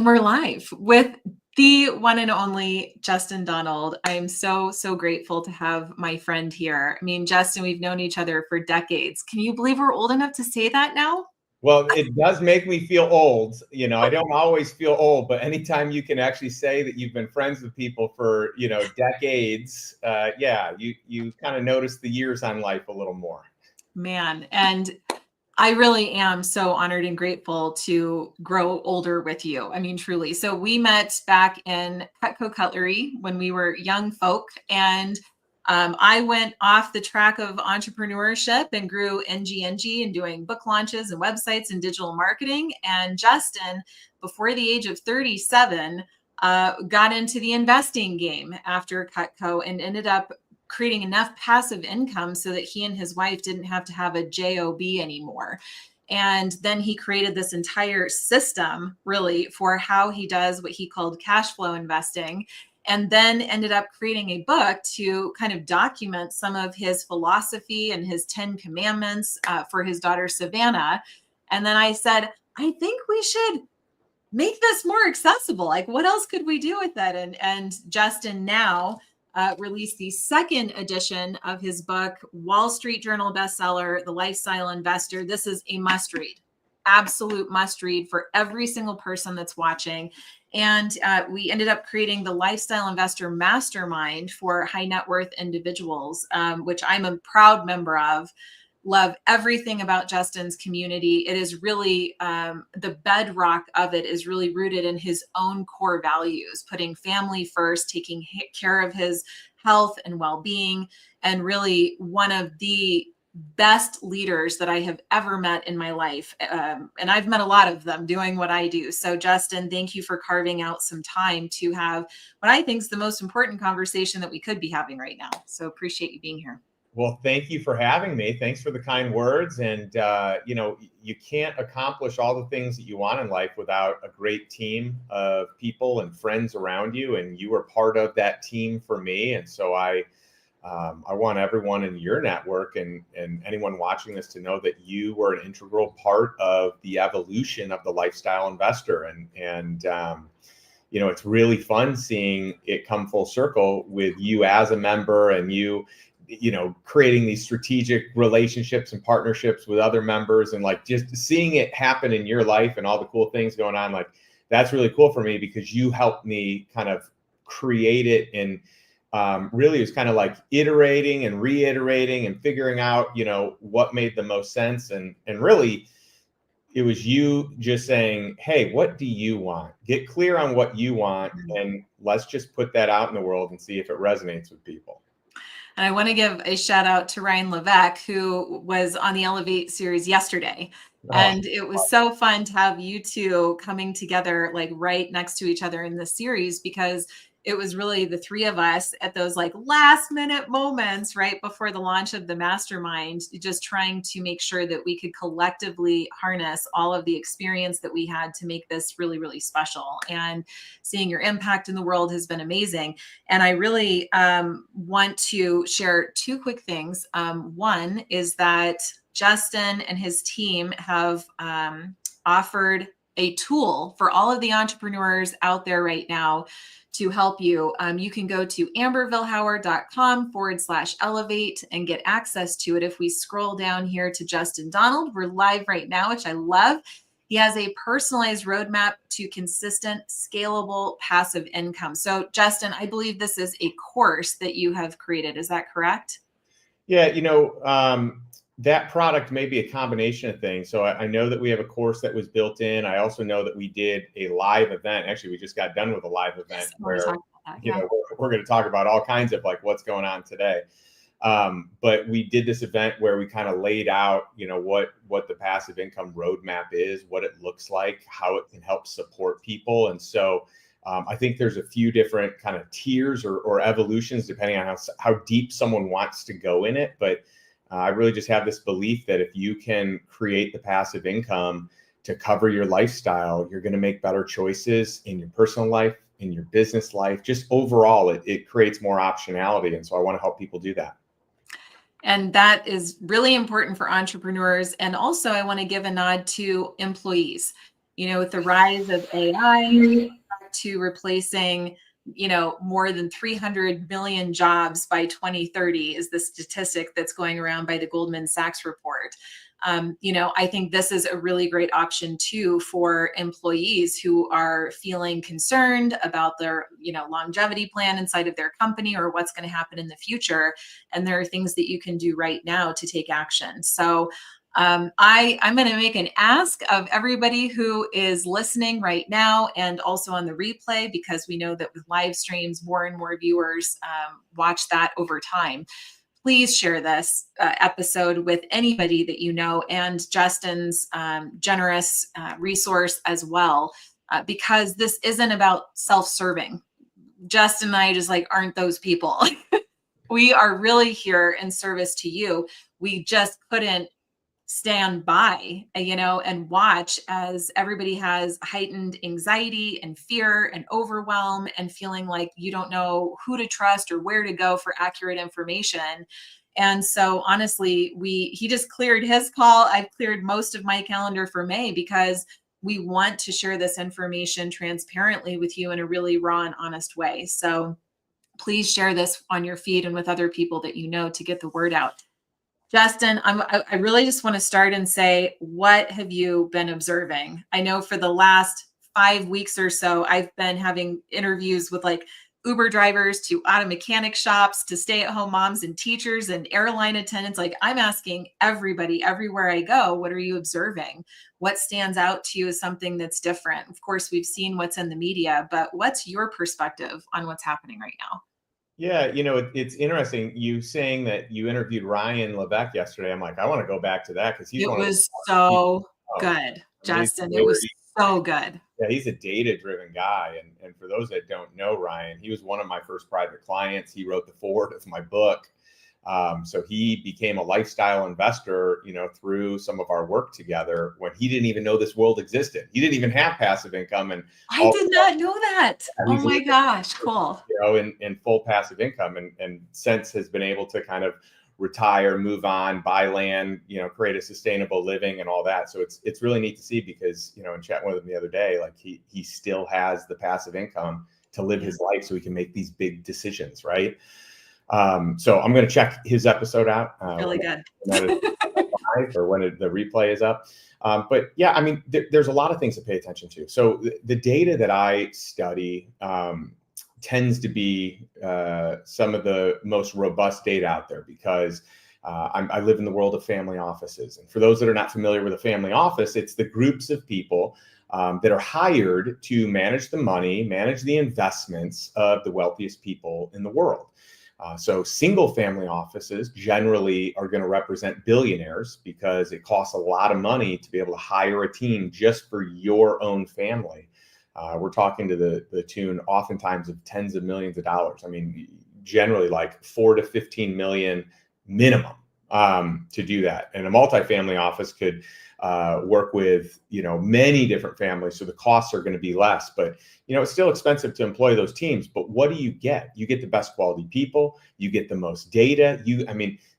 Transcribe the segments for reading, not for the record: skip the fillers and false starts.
And we're live with the one and only Justin Donald. I am so grateful to have my friend here. I mean, Justin, we've known each other for decades. Can you believe we're old enough to say that now? Well, it does make me feel old. I don't always feel old, but anytime you can actually say that you've been friends with people for, decades, yeah, you kind of notice the years on life a little more. Man, and I really am so honored and grateful to grow older with you. I mean, truly. So we met back in Cutco Cutlery when we were young folk, and I went off the track of entrepreneurship and grew NG and doing book launches and websites and digital marketing. And Justin, before the age of 37, got into the investing game after Cutco and ended up creating enough passive income so that he and his wife didn't have to have a job anymore. And then he created this entire system really for how he does what he called cash flow investing, and then ended up creating a book to kind of document some of his philosophy and his 10 commandments for his daughter Savannah. And then I said, I think we should make this more accessible. Like, what else could we do with that? And Justin now released the second edition of his book, Wall Street Journal bestseller, The Lifestyle Investor. This is a must read, absolute must read for every single person that's watching. And we ended up creating the Lifestyle Investor Mastermind for high net worth individuals, which I'm a proud member of. Love everything about Justin's community. It is really the bedrock of it is really rooted in his own core values, putting family first, taking care of his health and well-being, and really one of the best leaders that I have ever met in my life. And I've met a lot of them doing what I do. So Justin, thank you for carving out some time to have what I think is the most important conversation that we could be having right now. So appreciate you being here. Well, thank you for having me. Thanks for the kind words. And, you can't accomplish all the things that you want in life without a great team of people and friends around you. And you were part of that team for me. And so I want everyone in your network and anyone watching this to know that you were an integral part of the evolution of the lifestyle investor. And it's really fun seeing it come full circle with you as a member and you creating these strategic relationships and partnerships with other members and like just seeing it happen in your life and all the cool things going on. Like that's really cool for me because you helped me kind of create it. And really it was kind of like iterating and reiterating and figuring out, what made the most sense. And really it was you just saying, hey, what do you want? Get clear on what you want. And let's just put that out in the world and see if it resonates with people. And I want to give a shout out to Ryan Levesque, who was on the Elevate series yesterday. And it was so fun to have you two coming together, like right next to each other in the series, because it was really the three of us at those like last minute moments right before the launch of the mastermind, just trying to make sure that we could collectively harness all of the experience that we had to make this really, really special. And seeing your impact in the world has been amazing. And I really want to share two quick things. One is that Justin and his team have offered a tool for all of the entrepreneurs out there right now to help you. You can go to ambervilhauer.com/elevate and get access to it. If we scroll down here to Justin Donald, we're live right now, which I love. He has a personalized roadmap to consistent, scalable, passive income. So Justin, I believe this is a course that you have created. Is that correct? Yeah, that product may be a combination of things. So I know that we have a course that was built in. I also know that we did a live event. Actually, we just got done with a live event where, we're going to talk about all kinds of like what's going on today. But we did this event where we kind of laid out, what the passive income roadmap is, what it looks like, how it can help support people. And so I think there's a few different kind of tiers or evolutions depending on how deep someone wants to go in it. But I really just have this belief that if you can create the passive income to cover your lifestyle, you're going to make better choices in your personal life, in your business life. Just overall, it creates more optionality. And so I want to help people do that. And that is really important for entrepreneurs. And also I want to give a nod to employees. With the rise of AI to replacing, more than 300 million jobs by 2030 is the statistic that's going around by the Goldman Sachs report. I think this is a really great option too for employees who are feeling concerned about their, longevity plan inside of their company or what's going to happen in the future. And there are things that you can do right now to take action. So I'm going to make an ask of everybody who is listening right now and also on the replay, because we know that with live streams, more and more viewers watch that over time. Please share this episode with anybody that you know, and Justin's generous resource as well, because this isn't about self-serving. Justin and I just aren't those people. We are really here in service to you. We just couldn't stand by, and watch as everybody has heightened anxiety and fear and overwhelm and feeling like you don't know who to trust or where to go for accurate information. And so honestly, he just cleared his call. I've cleared most of my calendar for May because we want to share this information transparently with you in a really raw and honest way. So please share this on your feed and with other people that you know to get the word out. Justin, I really just want to start and say, what have you been observing? I know for the last 5 weeks or so, I've been having interviews with Uber drivers to auto mechanic shops to stay-at-home moms and teachers and airline attendants. I'm asking everybody everywhere I go, what are you observing? What stands out to you as something that's different? Of course, we've seen what's in the media, but what's your perspective on what's happening right now? Yeah, it's interesting you saying that you interviewed Ryan Levesque yesterday. I'm like, I want to go back to that because he's It one of was the people. so good, Justin. It Really, was so good. yeah, he's a data-driven guy, and for those that don't know Ryan, he was one of my first private clients. He wrote the foreword of my book. So he became a lifestyle investor, through some of our work together when he didn't even know this world existed. He didn't even have passive income, and I did not know that. Oh my gosh, cool. In full passive income, and since has been able to kind of retire, move on, buy land, create a sustainable living and all that. So it's really neat to see because, in chatting with him the other day, he still has the passive income to live his life so he can make these big decisions, right? So I'm going to check his episode out. Really good. Or when the replay is up. But yeah, there's a lot of things to pay attention to. So the data that I study tends to be some of the most robust data out there because I live in the world of family offices. And for those that are not familiar with a family office, it's the groups of people that are hired to manage the money, manage the investments of the wealthiest people in the world. So single family offices generally are going to represent billionaires because it costs a lot of money to be able to hire a team just for your own family. We're talking to the tune oftentimes of tens of millions of dollars. Generally 4 to 15 million minimum to do that. And a multifamily office could work with, many different families. So the costs are going to be less, but, it's still expensive to employ those teams. But what do you get? You get the best quality people. You get the most data.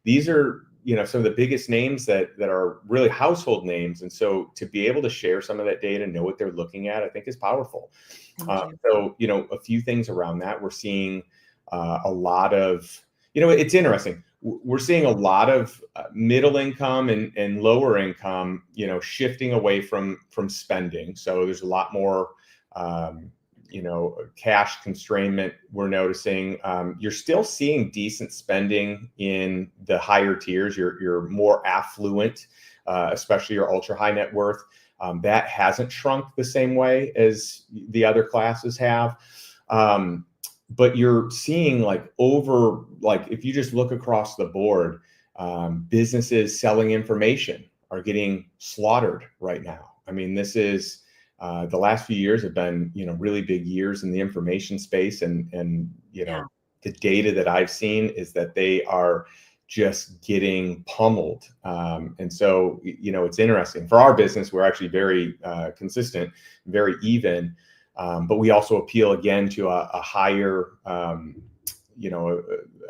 These are, some of the biggest names that are really household names. And so to be able to share some of that data, know what they're looking at, I think is powerful. So, a few things around that. We're seeing a lot of, it's interesting. We're seeing a lot of middle income and lower income, shifting away from spending. So there's a lot more, cash constrainment we're noticing. You're still seeing decent spending in the higher tiers. You're more affluent, especially your ultra high net worth. That hasn't shrunk the same way as the other classes have. But you're seeing if you just look across the board, businesses selling information are getting slaughtered right now. This is the last few years have been, really big years in the information space. And the data that I've seen is that they are just getting pummeled. And so, it's interesting for our business. We're actually very consistent, very even. But we also appeal again to a higher, a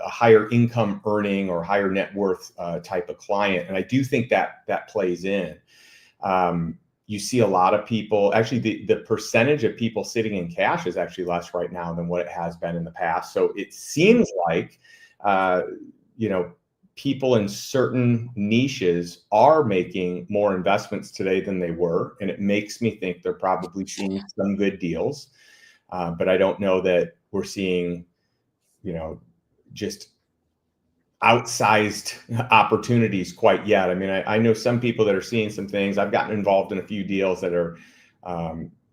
higher income earning or higher net worth type of client. And I do think that plays in. You see a lot of people, actually the percentage of people sitting in cash is actually less right now than what it has been in the past. So it seems like, you know, people in certain niches are making more investments today than they were. And it makes me think they're probably seeing some good deals. But I don't know that we're seeing, you know, just outsized opportunities quite yet. I mean, I know some people that are seeing some things. I've gotten involved in a few deals that are,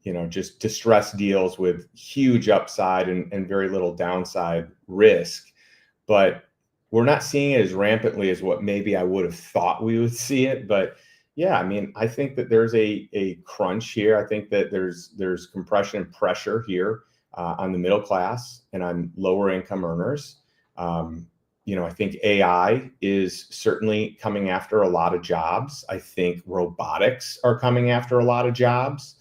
you know, just distressed deals with huge upside and very little downside risk. But we're not seeing it as rampantly as what maybe I would have thought we would see it. But yeah, I mean, I think that there's a crunch here. I think that there's compression and pressure here on the middle class and on lower income earners. You know, I think AI is certainly coming after a lot of jobs. I think robotics are coming after a lot of jobs.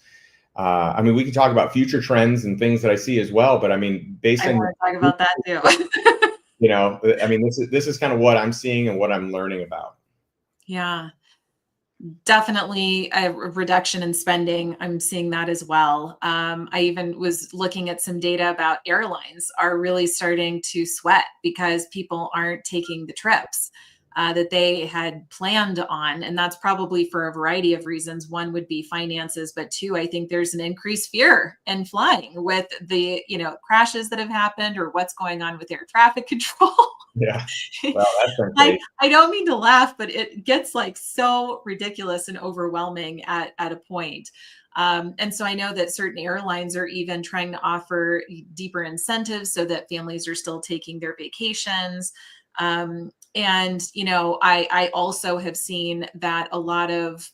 I mean, we can talk about future trends and things that I see as well, but I mean, based I on, want to talk about that too. you know, I mean, this is kind of what I'm seeing and what I'm learning about. Yeah. Definitely a reduction in spending. I'm seeing that as well. I even was looking at some data about airlines are really starting to sweat because people aren't taking the trips that they had planned on. And that's probably for a variety of reasons. One would be finances, but two, I think there's an increased fear in flying with the, you know, crashes that have happened or what's going on with air traffic control. Yeah. Well, that's been I, great. I don't mean to laugh, but it gets like so ridiculous and overwhelming at a point. And so I know that certain airlines are even trying to offer deeper incentives so that families are still taking their vacations. And, you know, I also have seen that a lot of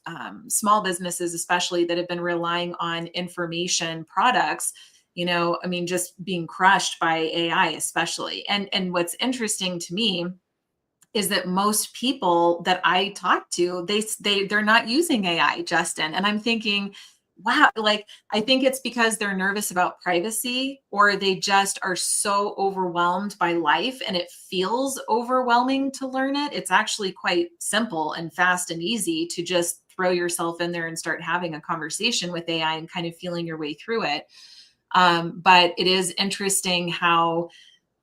small businesses, especially that have been relying on information products, you know, I mean, just being crushed by AI, especially. And what's interesting to me is that most people that I talk to, they're not using AI, Justin. And I'm thinking, wow, like I think it's because they're nervous about privacy or they just are so overwhelmed by life and it feels overwhelming to learn it. It's actually quite simple and fast and easy to just throw yourself in there and start having a conversation with AI and kind of feeling your way through it. But it is interesting how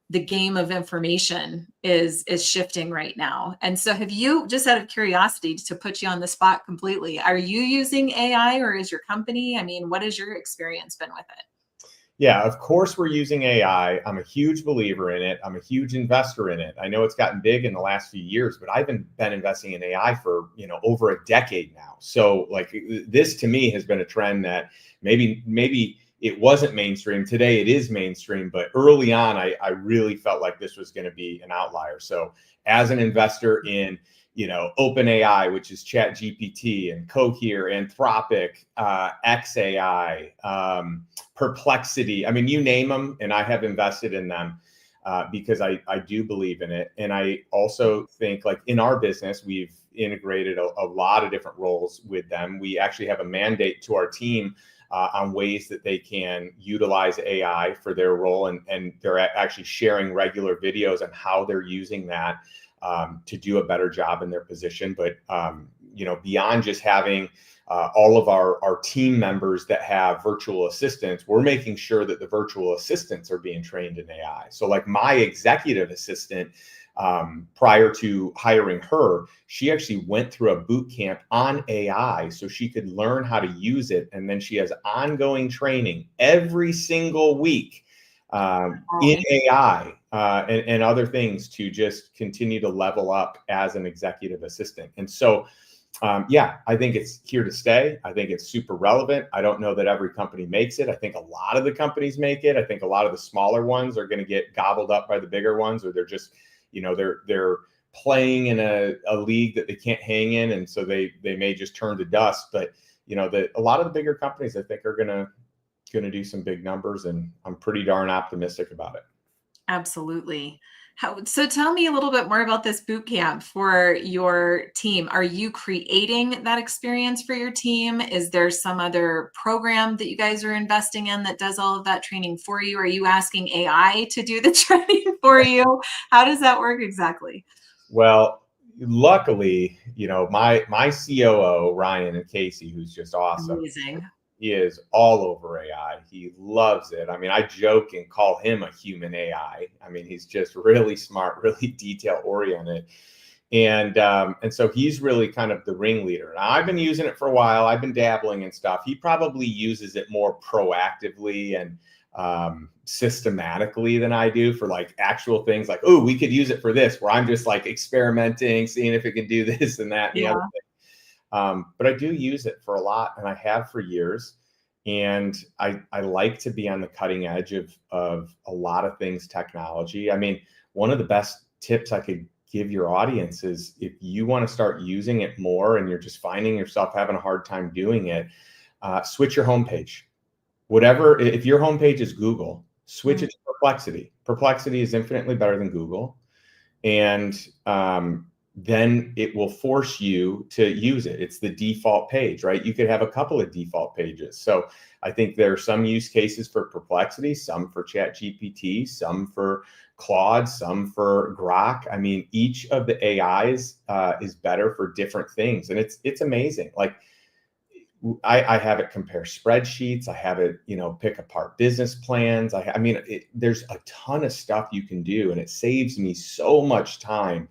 the game of information is shifting right now. And so have you, just out of curiosity to put you on the spot completely, are you using AI or is your company? I mean, what has your experience been with it? Yeah, of course we're using AI. I'm a huge believer in it. I'm a huge investor in it. I know it's gotten big in the last few years, but I've been investing in AI for, you know, over a decade now. So like this to me has been a trend that maybe it wasn't mainstream. Today it is mainstream, but early on I really felt like this was going to be an outlier. So as an investor in, you know, OpenAI, which is ChatGPT, and Cohere, Anthropic, XAI, Perplexity. I mean, you name them, and I have invested in them because I do believe in it. And I also think, like in our business, we've integrated a lot of different roles with them. We actually have a mandate to our team on ways that they can utilize AI for their role, and they're actually sharing regular videos on how they're using that to do a better job in their position. But you know, beyond just having all of our team members that have virtual assistants, we're making sure that the virtual assistants are being trained in AI. So like my executive assistant, prior to hiring her, she actually went through a boot camp on AI so she could learn how to use it. And then she has ongoing training every single week in AI and other things to just continue to level up as an executive assistant. And so, yeah, I think it's here to stay. I think it's super relevant. I don't know that every company makes it. I think a lot of the companies make it. I think a lot of the smaller ones are going to get gobbled up by the bigger ones, or they're just, you know, they're playing in a league that they can't hang in, and so they may just turn to dust. But you know, a lot of the bigger companies, I think, are going to do some big numbers, and I'm pretty darn optimistic about it. Absolutely. So tell me a little bit more about this boot camp for your team. Are you creating that experience for your team? Is there some other program that you guys are investing in that does all of that training for you? Are you asking AI to do the training for you? How does that work exactly? Well, luckily, You know, my COO, Ryan and Casey, who's just awesome. Amazing. He is all over AI. He loves it. I mean, I joke and call him a human AI. I mean, he's just really smart, really detail oriented. And so he's really kind of the ringleader. Now, I've been using it for a while. I've been dabbling and stuff. He probably uses it more proactively and systematically than I do for like actual things like, oh, we could use it for this, where I'm just like experimenting, seeing if it can do this and that and the other thing. But I do use it for a lot, and I have for years. And I like to be on the cutting edge of a lot of things technology. I mean, one of the best tips I could give your audience is, if you want to start using it more and you're just finding yourself having a hard time doing it, switch your homepage. Whatever, if your homepage is Google, switch it to Perplexity. Perplexity is infinitely better than Google. And then it will force you to use it. It's the default page, right? You could have a couple of default pages. So I think there are some use cases for Perplexity, some for ChatGPT, some for Claude, some for Grok. I mean, each of the AIs is better for different things. And it's amazing. Like, I have it compare spreadsheets. I have it, pick apart business plans. I mean, there's a ton of stuff you can do, and it saves me so much time.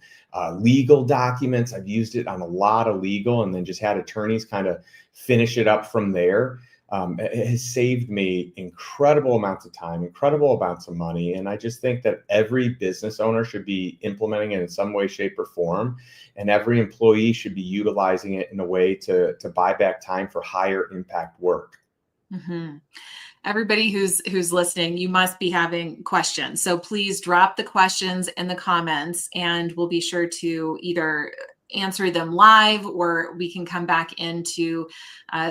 Legal documents, I've used it on a lot of legal, and then just had attorneys kind of finish it up from there. It has saved me incredible amounts of time, incredible amounts of money. And I just think that every business owner should be implementing it in some way, shape, or form. And every employee should be utilizing it in a way to buy back time for higher impact work. Mm-hmm. Everybody who's listening, you must be having questions. So please drop the questions in the comments, and we'll be sure to either answer them live, or we can come back into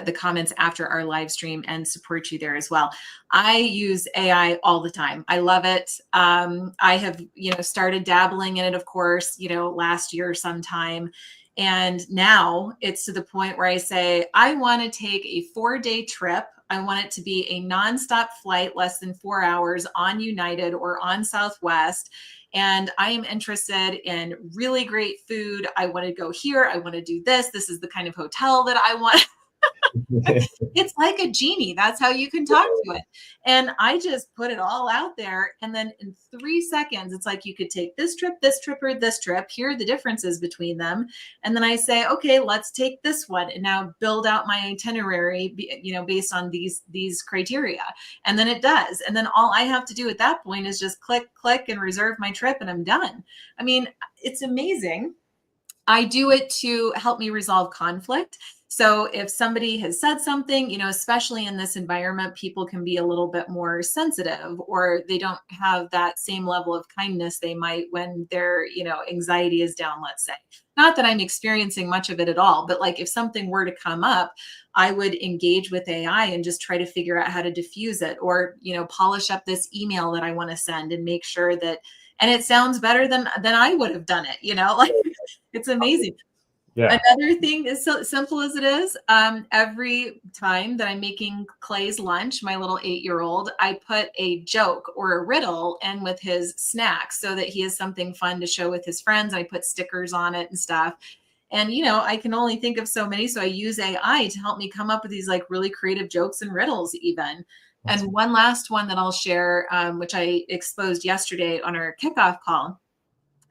the comments after our live stream and support you there as well. I use AI all the time. I love it. I have, started dabbling in it, of course, last year sometime. And now it's to the point where I say, I want to take a 4-day trip. I want it to be a nonstop flight, less than 4 hours, on United or on Southwest. And I am interested in really great food. I want to go here. I want to do this. This is the kind of hotel that I want. It's like a genie. That's how you can talk to it. And I just put it all out there. And then in 3 seconds, it's like, you could take this trip, or this trip. Here are the differences between them. And then I say, okay, let's take this one and now build out my itinerary, based on these criteria. And then it does. And then all I have to do at that point is just click, and reserve my trip, and I'm done. I mean, it's amazing. I do it to help me resolve conflict. So if somebody has said something, especially in this environment, people can be a little bit more sensitive, or they don't have that same level of kindness they might when their, anxiety is down, let's say. Not that I'm experiencing much of it at all, but like if something were to come up, I would engage with AI and just try to figure out how to diffuse it, or, polish up this email that I want to send and make sure that, and it sounds better than I would have done it, like it's amazing. Yeah. Another thing is, so simple as it is, every time that I'm making Clay's lunch, my little 8-year-old, I put a joke or a riddle in with his snacks so that he has something fun to show with his friends. I put stickers on it and stuff. And, I can only think of so many. So I use AI to help me come up with these like really creative jokes and riddles even. And one last one that I'll share, which I exposed yesterday on our kickoff call.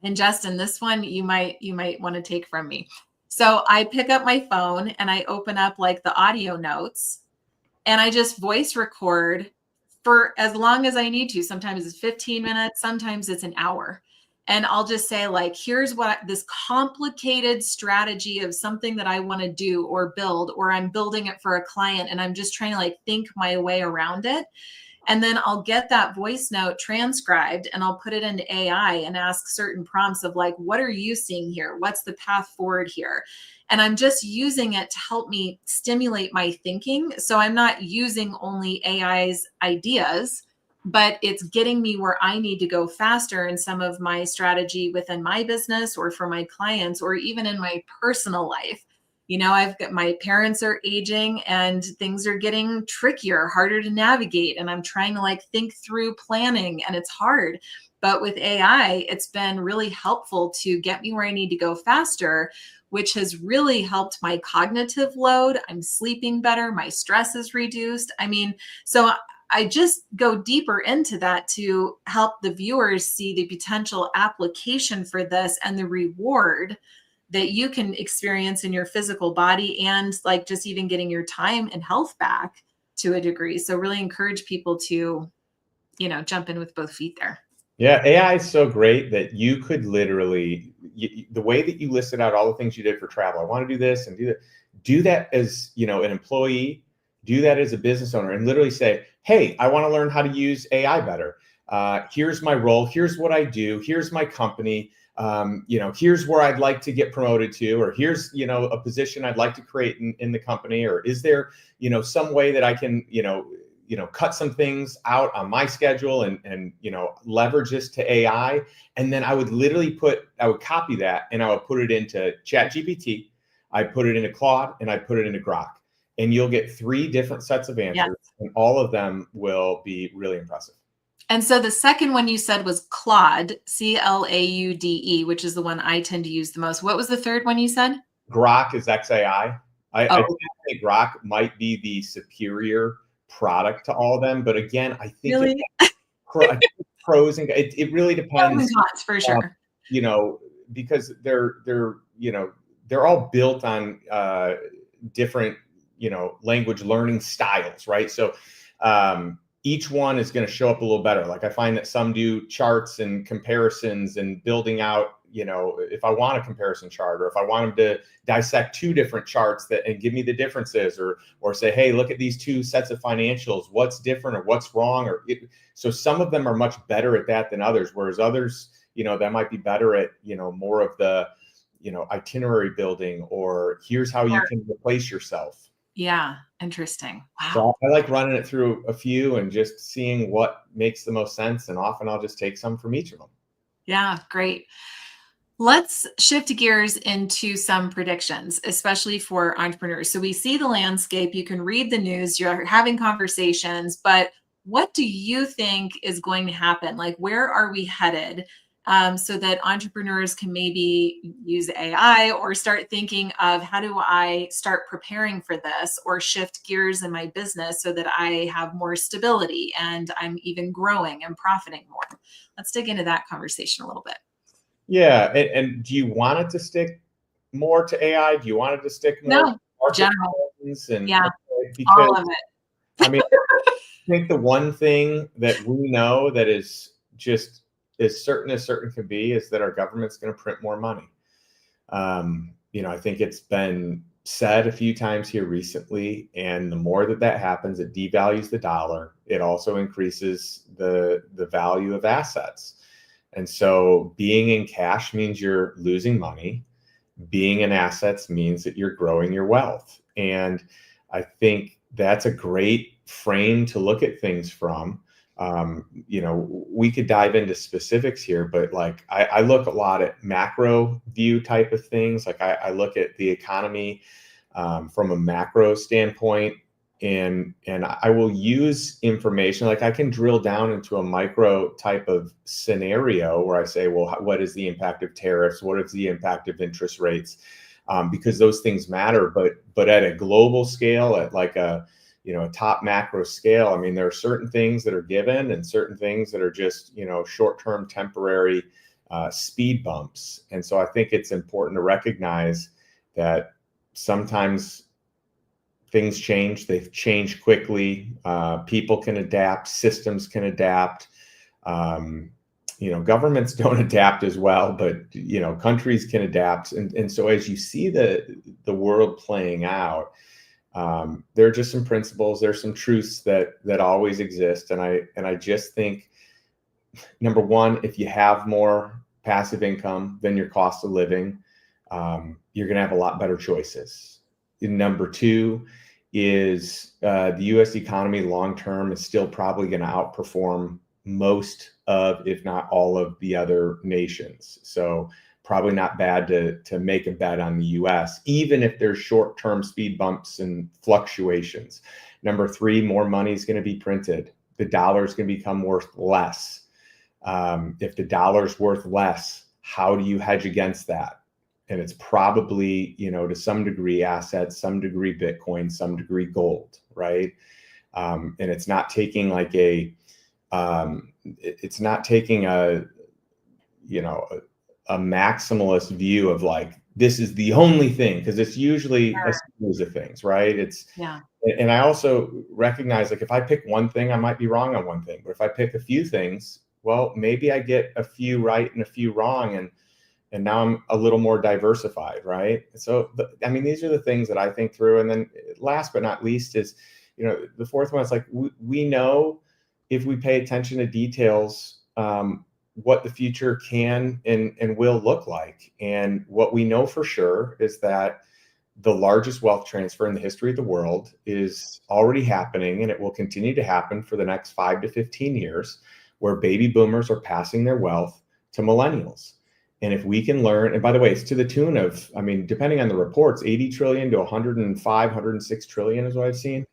And Justin, this one you might want to take from me. So I pick up my phone and I open up like the audio notes, and I just voice record for as long as I need to. Sometimes it's 15 minutes, sometimes it's an hour. And I'll just say, like, here's this complicated strategy of something that I want to do or build, or I'm building it for a client and I'm just trying to like think my way around it. And then I'll get that voice note transcribed and I'll put it into AI and ask certain prompts of like, what are you seeing here? What's the path forward here? And I'm just using it to help me stimulate my thinking. So I'm not using only AI's ideas, but it's getting me where I need to go faster in some of my strategy within my business or for my clients, or even in my personal life. I've got, my parents are aging and things are getting trickier, harder to navigate. And I'm trying to like think through planning, and it's hard. But with AI, it's been really helpful to get me where I need to go faster, which has really helped my cognitive load. I'm sleeping better, my stress is reduced. I mean, so I just go deeper into that to help the viewers see the potential application for this and the reward that you can experience in your physical body, and like just even getting your time and health back to a degree. So really encourage people to, jump in with both feet there. Yeah, AI is so great that you could literally, the way that you listed out all the things you did for travel, I want to do this and do that as, an employee, do that as a business owner, and literally say, hey, I want to learn how to use AI better. Here's my role. Here's what I do. Here's my company. Here's where I'd like to get promoted to, or here's, a position I'd like to create in the company, or is there, some way that I can, cut some things out on my schedule and leverage this to AI. And then I would literally copy that and I would put it into ChatGPT. I put it into Claude and I put it into Grok, and you'll get 3 different sets of answers. Yes. And all of them will be really impressive. And so the second one you said was Claude, Claude, which is the one I tend to use the most. What was the third one you said? Grok is XAI. I think Grok might be the superior product to all of them, but again, I think really? Pros and it really depends. Pros and cons for sure. Because they're all built on different language learning styles, right? So each one is going to show up a little better. Like I find that some do charts and comparisons and building out, if I want a comparison chart, or if I want them to dissect 2 different charts and give me the differences, or say, hey, look at these 2 sets of financials, what's different or what's wrong, so some of them are much better at that than others, whereas others, that might be better at, more of the, itinerary building, or here's how you can replace yourself. Yeah. Interesting. Wow. So I like running it through a few and just seeing what makes the most sense. And often I'll just take some from each of them. Yeah. Great. Let's shift gears into some predictions, especially for entrepreneurs. So we see the landscape, you can read the news, you're having conversations, but what do you think is going to happen? Like, where are we headed? So that entrepreneurs can maybe use AI or start thinking of, how do I start preparing for this, or shift gears in my business so that I have more stability and I'm even growing and profiting more? Let's dig into that conversation a little bit. Yeah. And do you want it to stick more to AI? Do you want it to stick more to general? And yeah, because, all of it. I mean, I think the one thing that we know that is just as certain can be is that our government's going to print more money. I think it's been said a few times here recently, and the more that happens, it devalues the dollar. It also increases the value of assets. And so being in cash means you're losing money. Being in assets means that you're growing your wealth. And I think that's a great frame to look at things from. We could dive into specifics here, but like I look a lot at macro view type of things. Like I look at the economy from a macro standpoint, and I will use information. Like I can drill down into a micro type of scenario where I say, well, what is the impact of tariffs? What is the impact of interest rates? Because those things matter, but at a global scale, at like a top macro scale, I mean, there are certain things that are given and certain things that are just, short-term temporary speed bumps. And so I think it's important to recognize that sometimes things change. They've changed quickly. People can adapt. Systems can adapt. Governments don't adapt as well, but, countries can adapt. And so as you see the world playing out, there are just some principles, there's some truths that always exist. And I just think, number one, if you have more passive income than your cost of living, you're going to have a lot better choices. And number two is the U.S. economy long-term is still probably going to outperform most of, if not all of, the other nations. So probably not bad to make a bet on the U.S., even if there's short-term speed bumps and fluctuations. Number three, more money is going to be printed. The dollar is going to become worth less. If the dollar's worth less, how do you hedge against that? And it's probably, to some degree assets, some degree Bitcoin, some degree gold, right? And it's not taking like it's not taking a maximalist view of like, this is the only thing, because it's usually a series of things, right? And I also recognize, like, if I pick one thing, I might be wrong on one thing, but if I pick a few things, well, maybe I get a few right and a few wrong, and now I'm a little more diversified, right? So, these are the things that I think through. And then last but not least is, the fourth one is like, we know if we pay attention to details, what the future can and will look like. And what we know for sure is that the largest wealth transfer in the history of the world is already happening, and it will continue to happen for the next 5 to 15 years, where baby boomers are passing their wealth to millennials. And if we can learn, and by the way, it's to the tune of, depending on the reports, 80 trillion to 105, 106 trillion is what I've seen.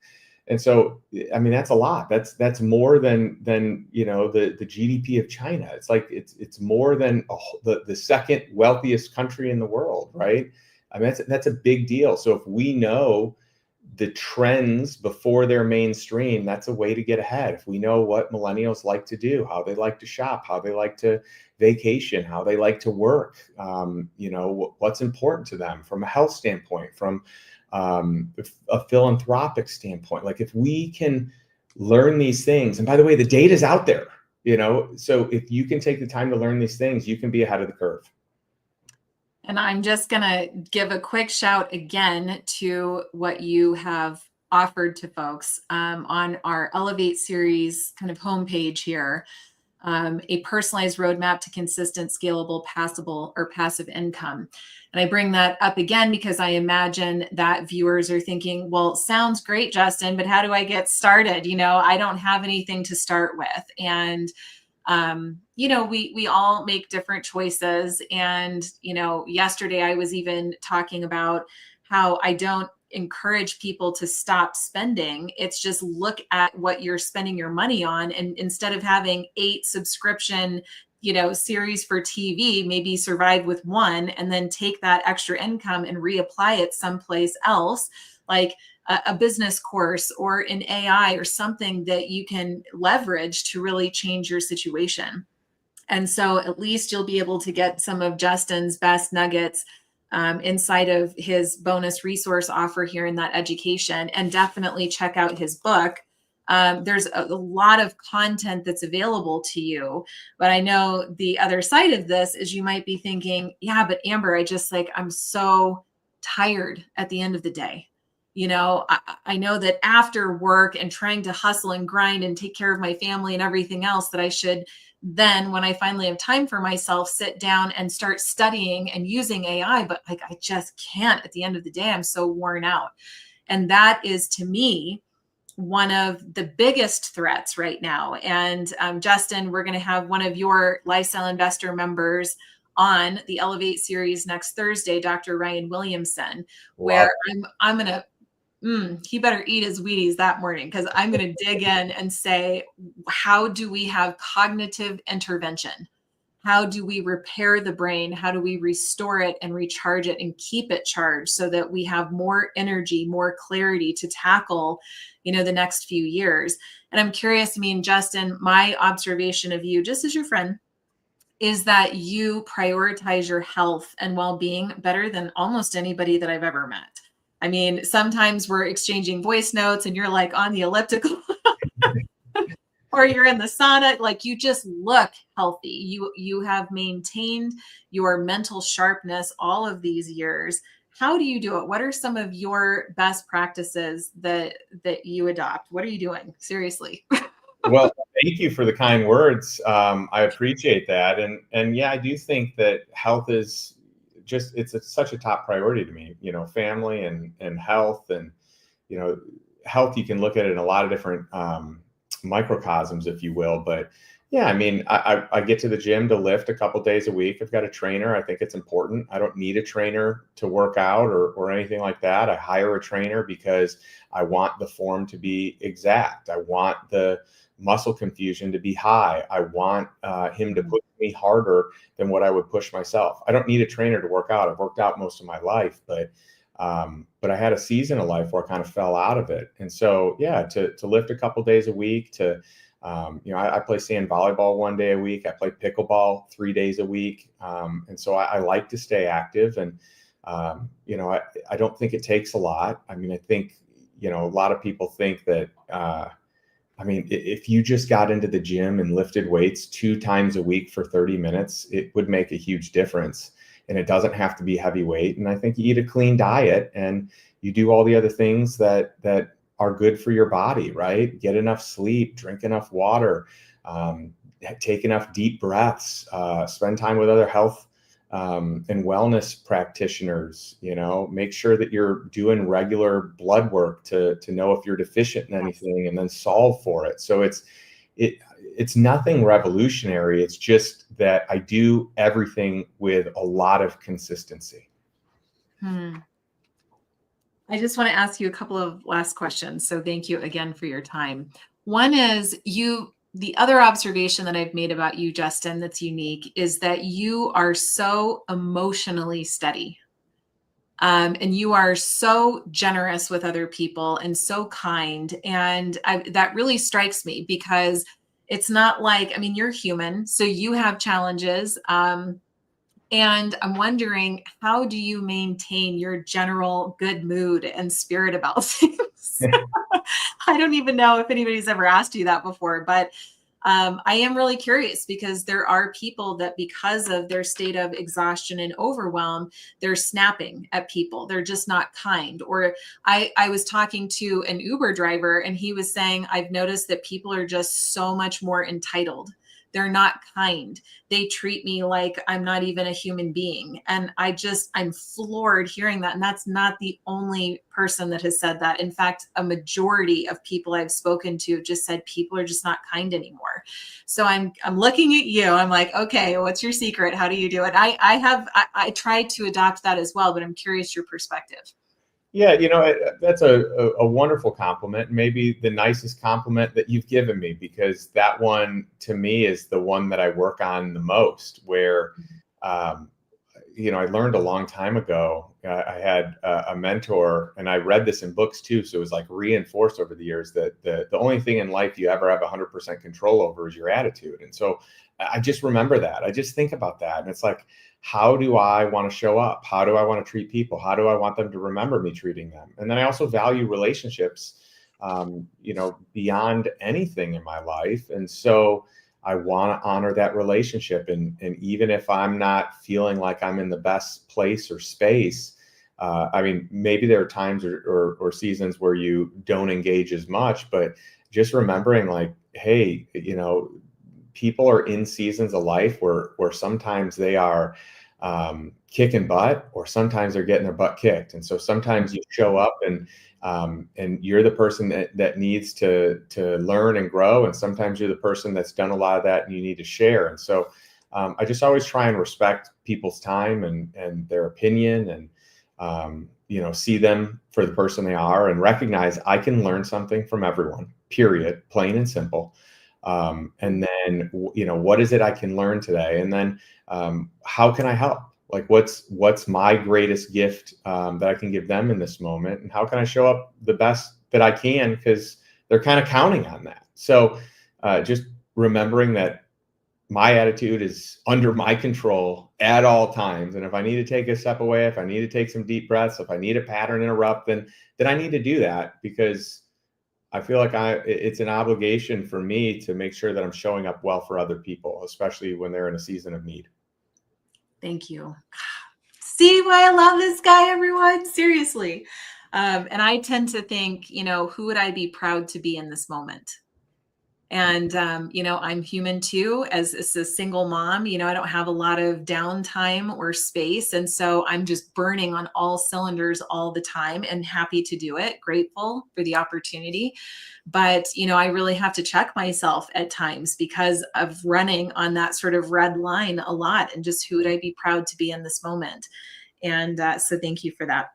And so, that's a lot. That's more than the GDP of China. It's like, it's more than the second wealthiest country in the world, right? That's a big deal. So if we know the trends before they're mainstream, that's a way to get ahead. If we know what millennials like to do, how they like to shop, how they like to vacation, how they like to work, what's important to them from a health standpoint, from a philanthropic standpoint. Like, if we can learn these things, and by the way, the data is out there, so if you can take the time to learn these things, you can be ahead of the curve. And I'm just going to give a quick shout again to what you have offered to folks on our Elevate series kind of homepage here. A personalized roadmap to consistent, scalable, passive income. And I bring that up again because I imagine that viewers are thinking, well, sounds great, Justin, but how do I get started? I don't have anything to start with. And we all make different choices. And, yesterday I was even talking about how I don't encourage people to stop spending. It's just look at what you're spending your money on. And instead of having 8 subscription, series for TV, maybe survive with one and then take that extra income and reapply it someplace else, like a business course or an AI or something that you can leverage to really change your situation. And so at least you'll be able to get some of Justin's best nuggets inside of his bonus resource offer here in that education, and definitely check out his book. There's a lot of content that's available to you, but I know the other side of this is you might be thinking, yeah, but Amber, I'm so tired at the end of the day. I know that after work and trying to hustle and grind and take care of my family and everything else, that I should then, when I finally have time for myself, sit down and start studying and using AI. But I just can't. At the end of the day, I'm so worn out. And that is, to me, one of the biggest threats right now. And Justin, we're going to have one of your Lifestyle Investor members on the Elevate series next Thursday, Dr. Ryan Williamson, where I'm going to, he better eat his Wheaties that morning, because I'm going to dig in and say, how do we have cognitive intervention? How do we repair the brain? How do we restore it and recharge it and keep it charged so that we have more energy, more clarity to tackle, the next few years? And I'm curious, Justin, my observation of you, just as your friend, is that you prioritize your health and well-being better than almost anybody that I've ever met. Sometimes we're exchanging voice notes and you're like on the elliptical or you're in the sauna, like you just look healthy. You have maintained your mental sharpness all of these years. How do you do it? What are some of your best practices that you adopt? What are you doing? Seriously. Well, thank you for the kind words. I appreciate that. And yeah, I do think that health is such a top priority to me, family and health, and, health, you can look at it in a lot of different microcosms, if you will. But yeah, I get to the gym to lift a couple days a week. I've got a trainer. I think it's important. I don't need a trainer to work out or anything like that. I hire a trainer because I want the form to be exact. I want the muscle confusion to be high. I want him to push me harder than what I would push myself. I don't need a trainer to work out. I've worked out most of my life, but I had a season of life where I kind of fell out of it. And so, yeah, to lift a couple days a week, to I play sand volleyball 1 day a week. I play pickleball 3 days a week. And so I like to stay active. And, I don't think it takes a lot. I mean, I think, a lot of people think that, if you just got into the gym and lifted weights 2 times a week for 30 minutes, it would make a huge difference. And it doesn't have to be heavyweight. And I think you eat a clean diet and you do all the other things that are good for your body, right? Get enough sleep, drink enough water, take enough deep breaths, spend time with other health and wellness practitioners, make sure that you're doing regular blood work to know if you're deficient in anything and then solve for it. So it's nothing revolutionary. It's just that I do everything with a lot of consistency. I just want to ask you a couple of last questions. So thank you again for your time. One is the other observation that I've made about you, Justin, that's unique is that you are so emotionally steady. And you are so generous with other people and so kind. And that really strikes me because it's not like, you're human, so you have challenges. And I'm wondering, how do you maintain your general good mood and spirit about things? I don't even know if anybody's ever asked you that before, but I am really curious because there are people that because of their state of exhaustion and overwhelm, they're snapping at people. They're just not kind. Or I was talking to an Uber driver and he was saying, I've noticed that people are just so much more entitled. They're not kind. They treat me like I'm not even a human being. And I'm floored hearing that. And that's not the only person that has said that. In fact, a majority of people I've spoken to have just said people are just not kind anymore. So I'm looking at you. I'm like, okay, what's your secret? How do you do it? I tried to adopt that as well, but I'm curious your perspective. Yeah, that's a wonderful compliment, maybe the nicest compliment that you've given me, because that one to me is the one that I work on the most, where, I learned a long time ago, I had a mentor, and I read this in books too. So it was like reinforced over the years that the only thing in life you ever have 100% control over is your attitude. And so I just remember that. I just think about that. And it's like, how do I want to show up? How do I want to treat people? How do I want them to remember me treating them? And then I also value relationships, beyond anything in my life. And so I want to honor that relationship. And even if I'm not feeling like I'm in the best place or space, maybe there are times or seasons where you don't engage as much, but just remembering like, hey, people are in seasons of life where sometimes they are kicking butt, or sometimes they're getting their butt kicked. And so sometimes you show up and you're the person that needs to learn and grow. And sometimes you're the person that's done a lot of that and you need to share. And so I just always try and respect people's time and their opinion, and see them for the person they are, and recognize I can learn something from everyone, period, plain and simple. And then, what is it I can learn today? And then, how can I help? Like, what's my greatest gift, that I can give them in this moment? And how can I show up the best that I can? Because they're kind of counting on that. So, just remembering that my attitude is under my control at all times. And if I need to take a step away, if I need to take some deep breaths, if I need a pattern interrupt, then I need to do that, because I feel like it's an obligation for me to make sure that I'm showing up well for other people, especially when they're in a season of need. Thank you. See why I love this guy, everyone? Seriously. And I tend to think, who would I be proud to be in this moment? And, I'm human too, as a single mom. I don't have a lot of downtime or space. And so I'm just burning on all cylinders all the time, and happy to do it, grateful for the opportunity. But, I really have to check myself at times because of running on that sort of red line a lot, and just who would I be proud to be in this moment? And so thank you for that.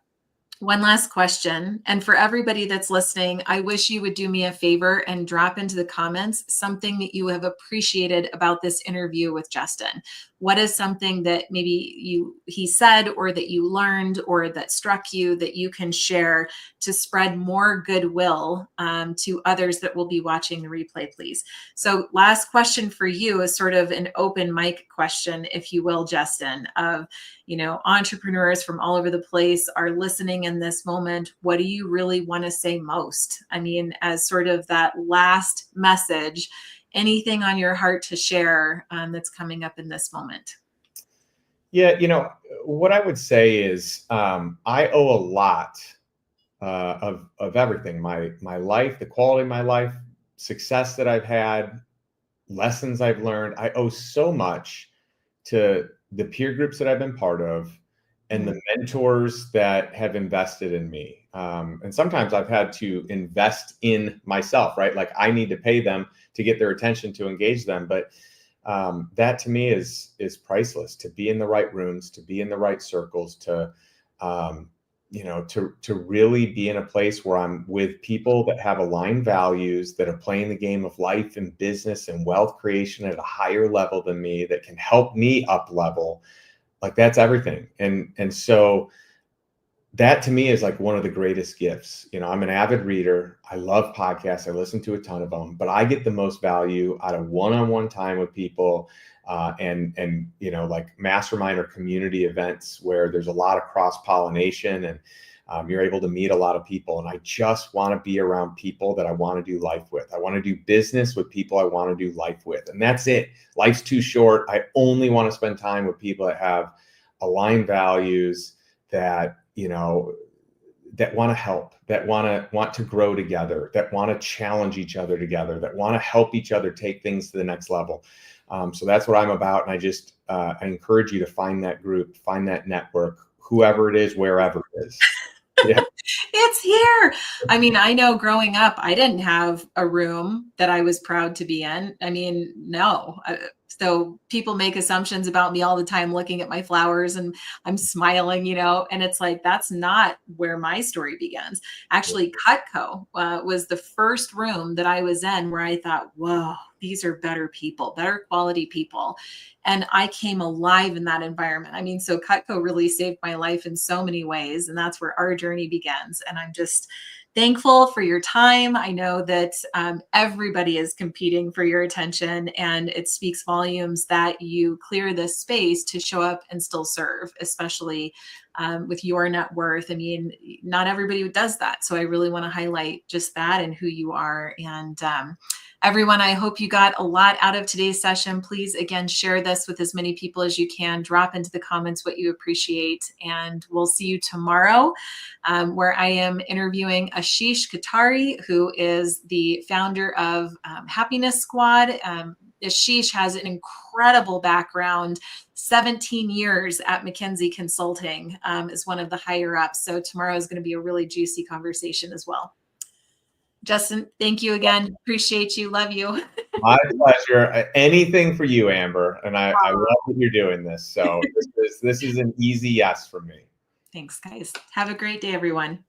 One last question. And for everybody that's listening, I wish you would do me a favor and drop into the comments something that you have appreciated about this interview with Justin. What is something that maybe he said, or that you learned, or that struck you, that you can share to spread more goodwill to others that will be watching the replay, please? So last question for you is sort of an open mic question, if you will, Justin, of, entrepreneurs from all over the place are listening in this moment. What do you really want to say most? I mean, as sort of that last message, anything on your heart to share that's coming up in this moment? Yeah, what I would say is I owe a lot of everything, my life, the quality of my life, success that I've had, lessons I've learned. I owe so much to the peer groups that I've been part of and the mentors that have invested in me. And sometimes I've had to invest in myself, right? Like I need to pay them to get their attention, to engage them. But that to me is priceless, to be in the right rooms, to be in the right circles, to really be in a place where I'm with people that have aligned values, that are playing the game of life and business and wealth creation at a higher level than me, that can help me up level. Like that's everything. And so that to me is like one of the greatest gifts. I'm an avid reader. I love podcasts. I listen to a ton of them, but I get the most value out of one-on-one time with people, and like mastermind or community events where there's a lot of cross-pollination, and you're able to meet a lot of people. And I just want to be around people that I want to do life with. I want to do business with people I want to do life with. And that's it. Life's too short. I only want to spend time with people that have aligned values, that that want to help, that want to grow together, that want to challenge each other together, that want to help each other take things to the next level. So that's what I'm about. And I just I encourage you to find that group, find that network, whoever it is, wherever it is. Yeah. It's here. I mean, I know growing up, I didn't have a room that I was proud to be in. I mean, no. So people make assumptions about me all the time, looking at my flowers and I'm smiling, and it's like, that's not where my story begins. Actually, Cutco was the first room that I was in where I thought, whoa, these are better people, better quality people. And I came alive in that environment. I mean, so Cutco really saved my life in so many ways. And that's where our journey begins. And I'm just thankful for your time. I know that everybody is competing for your attention, and it speaks volumes that you clear this space to show up and still serve, especially with your net worth. I mean, not everybody does that. So I really want to highlight just that and who you are. And everyone, I hope you got a lot out of today's session. Please, again, share this with as many people as you can. Drop into the comments what you appreciate. And we'll see you tomorrow, where I am interviewing Ashish Katari, who is the founder of Happiness Squad. Ashish has an incredible background, 17 years at McKinsey Consulting, is one of the higher ups. So tomorrow is going to be a really juicy conversation as well. Justin, thank you again. Appreciate you. Love you. My pleasure. Anything for you, Amber. And I love that you're doing this. So this is an easy yes for me. Thanks, guys. Have a great day, everyone.